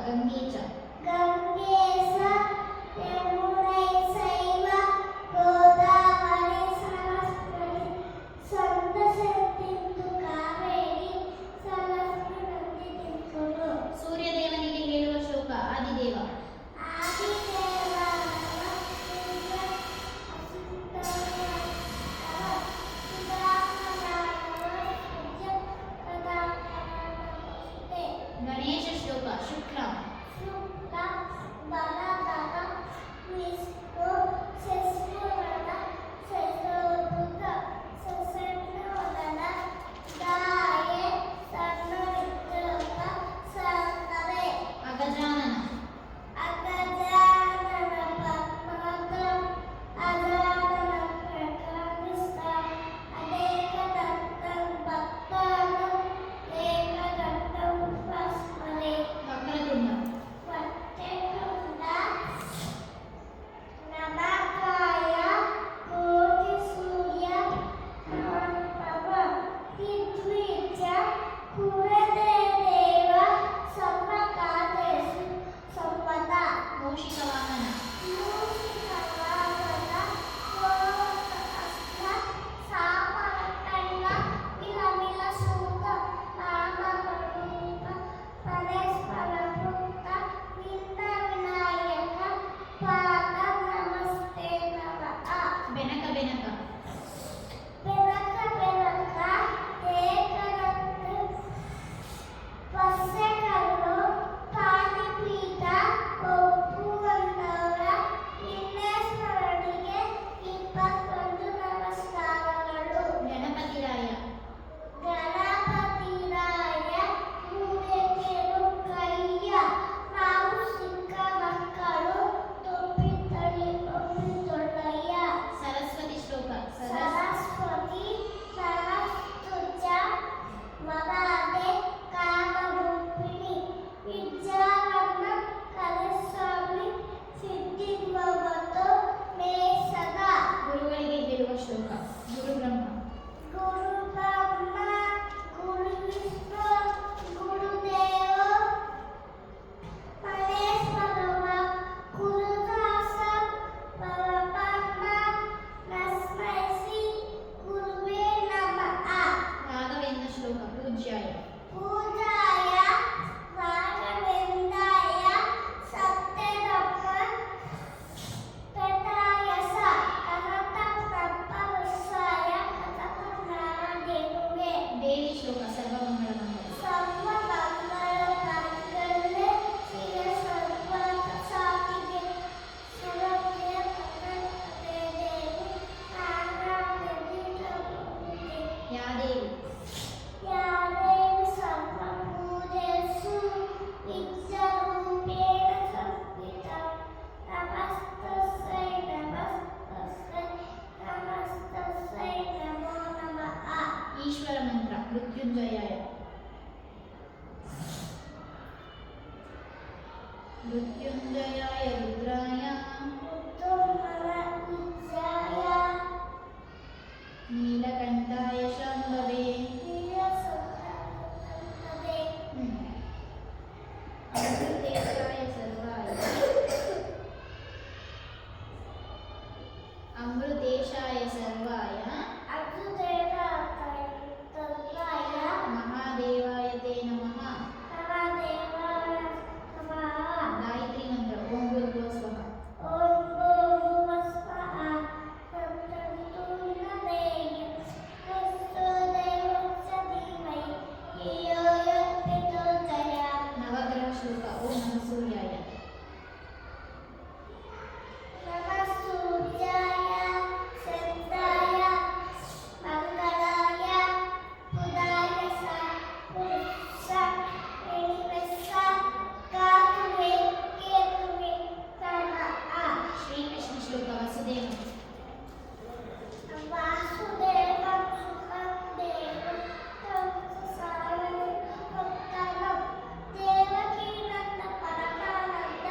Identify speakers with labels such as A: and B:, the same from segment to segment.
A: ಗಂಗೆ ಚ
B: ಗಂಗೆ ಸ ಯಮುನೈ ಚೈವ ಗೋದಾವರಿ ಸರಸ್ವತಿ ಸಂತಸಂತಿಂದು ಕಾವೇರಿ ಸರಸ್ವತಿ ನಂದಿ ತಿಂಕುರು.
A: ಸೂರ್ಯದೇವನಿಗೆ ಹೇಳುವ ಶ್ಲೋಕ ಆದಿದೇವ. ಗಣೇಶ ಶ್ಲೋಕ ಶುಕ್ಲ. ಅಗಜಾನನ. ವಕ್ರತುಂಡ. ಮೂಷಿಕ ವಾಹನ. ಬೆನಕ ಬೆನಕ. ಗಣಪತಿ ರಾಯ. ಸರಸ್ವತಿ ಶ್ಲೋಕ.
B: ಸರಸ್ವತಿ ಸರಸ್ತುಜ ವರದೆ ಕಾಮರೂಪಿಣಿ ವಿದ್ಯಾರತ್ನ ಕಲಸ್ವಾಮಿ ಸಿದ್ಧಿದ್ವವತು ಮೇ ಸದಾ.
A: ಗುರುಗಳಿಗೆ ಹೇಳುವ ಶ್ಲೋಕ. ಗುರು ಬ್ರಹ್ಮ.
B: ಗುರು ಬ್ರಹ್ಮ ಗುರು ವಿಷ್ಣು ಗುರುದೇವ ಮಹೇಶ್ವರವ ಗುರುದಾಸ ಪರಬ್ರಹ್ಮ ತಸ್ಮೈ ಶ್ರೀ ಗುರುವೇ ನಮಃ.
A: ರಾಘವೇಂದ್ರ ಶ್ಲೋಕ. ಪೂಜ್ಯಾಯ.
B: ಪೂಜಾಯ ರಾಘವೇಂದ್ರಾಯ ಸತ್ಯಧರ್ಮ ಪ್ರದಾಯ ಸ ಕನಕ ಪ್ರಭವಸಾಯ ಕನಕ ಜ್ಞಾನದೇನುವೆ.
A: ದೇವಿ ಶ್ಲೋಕ. ಸರ್ವಮಂಗಳ ಮಂಗಳ.
B: ಸರ್ವಮಂಗಳಮಂಗಲ್ಯೆ ಶಿವೆ ಸರ್ವಾರ್ಥಸಾಧಿಕೆ ಶರಣ್ಯೆ ತ್ರ್ಯಂಬಕೆ ದೇವಿ ನಾರಾಯಣಿ ನಮೋಸ್ತುತೆ.
A: ಯಾ ದೇವಿ.
B: ಯಾ ದೇವಿ ಸರ್ವಭೂತೇಷು ನಿತ್ಯರೂಪೇಣ ಸಂಸ್ಥಿತಾ ನಮಸ್ತಸ್ಯೈ ನಮಸ್ತಸ್ಯೈ ನಮಸ್ತಸ್ಯೈ ನಮೋ ನಮಃ.
A: ಈಶ್ವರ ಮಂತ್ರ. ಮೃತ್ಯುಂಜಯಾಯ. ಮೃತ್ಯುಂಜಯಾಯ ರುದ್ರಾಯ
B: ಉತ್ತಮನವಿದ್ಯಾಯ
A: ನೀಲಕಂಠಾಯ ಶಾಂಭವೇ
B: ನೀಲಸಂತತೇ
A: ಅಮೃತೇಶಾಯ ಸರ್ವಾಯ ಅಮೃತೇಶಾಯ ಸರ್ವಾಯ
B: ಅರ್ಜುದೇವಾಯ
A: ಮಹಾದೇವಾಯ ತೇ ನಮಃ.
B: ನಮಃ
A: ಗಾಯತ್ರಿ ಮಂತ್ರ. ಓಂ ಭೂರ್ಭುವಃ ಸ್ವಃ.
B: ಓಂ ಭೂರ್ಭುವಃ ಸ್ವಃ ತತ್ಸವಿತುರ್ವರೆಣ್ಯಂ ಭರ್ಗೋ ದೇವಸ್ಯ ಧೀಮಹಿ ಧಿಯೋ ಯೋ ನಃ ಪ್ರಚೋದಯಾತ್.
A: ನವಗ್ರಹ ಶ್ಲೋಕ. ಓಂ ನಮಃ ಸೂರ್ಯಾಯ.
B: ನಮಃ ಸೂರ್ಯಾಯ ಚಂದ್ರಾಯ ಮಂಗಲಾಯ ಬುಧಾಯ ಸ ಪುರುಷ ಶ್ರೀನಿವಾಸ ಕಾತುವೆ ಕೇತುವೆ ನಮಃ.
A: ಶ್ರೀಕೃಷ್ಣ ಶ್ಲೋಕ. ವಸುದೇವ.
B: ವಾಸುದೇವಂ ಸುಖಂ ದೇವಂ तं ಸಾರಥಿಂ ಭಕ್ತಾನಾಂ ದೇವಕೀನಂದ ಪರಮಾನಂದ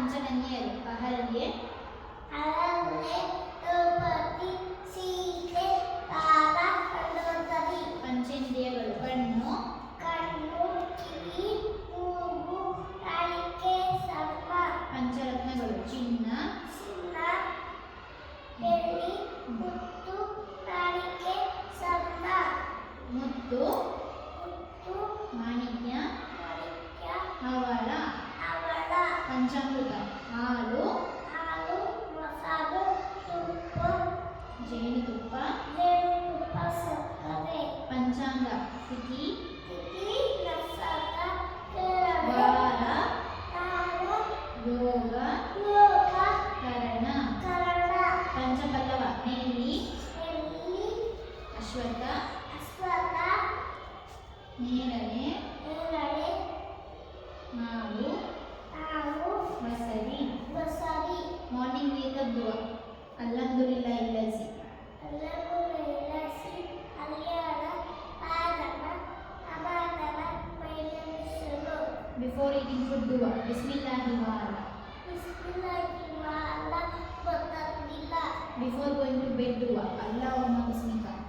A: ಪಂಚಕನ್ಯೆಯರು ಅಹಲ್ಯೆ,
B: ಅರಳೆ, ದ್ರೌಪದಿ, ಸೀತೆ, ತಾರ, ಧನ್ವಂತರಿ.
A: ಪಂಚೇಂದ್ರಿಯಗಳು ಕಣ್ಣು,
B: ಕಣ್ಣು, ಕಿವಿ, ಮೂಗು, ನಾಲಿಗೆ, ಚರ್ಮ.
A: ಪಂಚರತ್ನಗಳು ಚಿನ್ನ,
B: ಚಿನ್ನ, ಬೆಳ್ಳಿ, ಮುತ್ತು, ನಾಲಿಗೆ, ಚರ್ಮ.
A: ಮುತ್ತು,
B: ಮುತ್ತು,
A: ಮಾಣಿಕ್ಯ,
B: ಮಾಣಿಕ್ಯ,
A: ಹವಳ.
B: ಹವಳ.
A: ಪಂಚಾಮೃತ ಹಾಲು,
B: ಹಾಲು, ಮೊಸರು, ತುಪ್ಪ,
A: ಜೇನುತುಪ್ಪ.
B: ಜೇನುತುಪ್ಪ, ಸಕ್ಕರೆ.
A: ಪಂಚಾಂಗ ತಿಥಿ,
B: ತಿಥಿ, ನಕ್ಷತ್ರ, ಕಿರಣ,
A: ವಾರ,
B: ಕಾಲ,
A: ಯೋಗ,
B: ಯೋಗ,
A: ಕರಣ.
B: ಕರಣ.
A: ಪಂಚಪಲ್ಲವ ನೆಲ್ಲಿ,
B: ಎಲ್ಲಿ,
A: ಅಶ್ವತ್ಥ,
B: ಅಶ್ವತ್ಥ,
A: ನೇರಳೆ,
B: ನೇರಳೆ,
A: ಮಾವು,
B: ಹಾವು,
A: ಬಸರಿ.
B: ಬಸರಿ.
A: ಮಾರ್ನಿಂಗ್ ವೇಕಪ್ ದುವಾ, ಅಲ್ಹಮ್ದುಲಿಲ್ಲಾ ಇಲ್ಲಸಿ.
B: ಎಲ್ಲವೂ ಬೆಳೆಸಿ, ಅಲ್ಯಾಣ, ಆದನ, ಅಮಾದನ, ಮೈಲಮಿಸಲು.
A: ಬಿಫೋರ್ ಈಟಿಂಗ್ ಫುಡ್ ದುವಾ, ಬಿಸ್ಮಿಲ್ಲಾಹಿ ವಾಲ.
B: ಬಿಸ್ಮಿಲ್ಲಾಹಿ ವಾಲ, ಗೊತ್ತಾಗ್ಲಿಲ್ಲ.
A: ಬಿಫೋರ್ ಗೋಯಿಂಗ್ ಟು ಬೆಡ್ ದುವಾ, ಅಲ್ಲಾಹುಮ್ಮ ಬಿಸ್ಮಿಕ.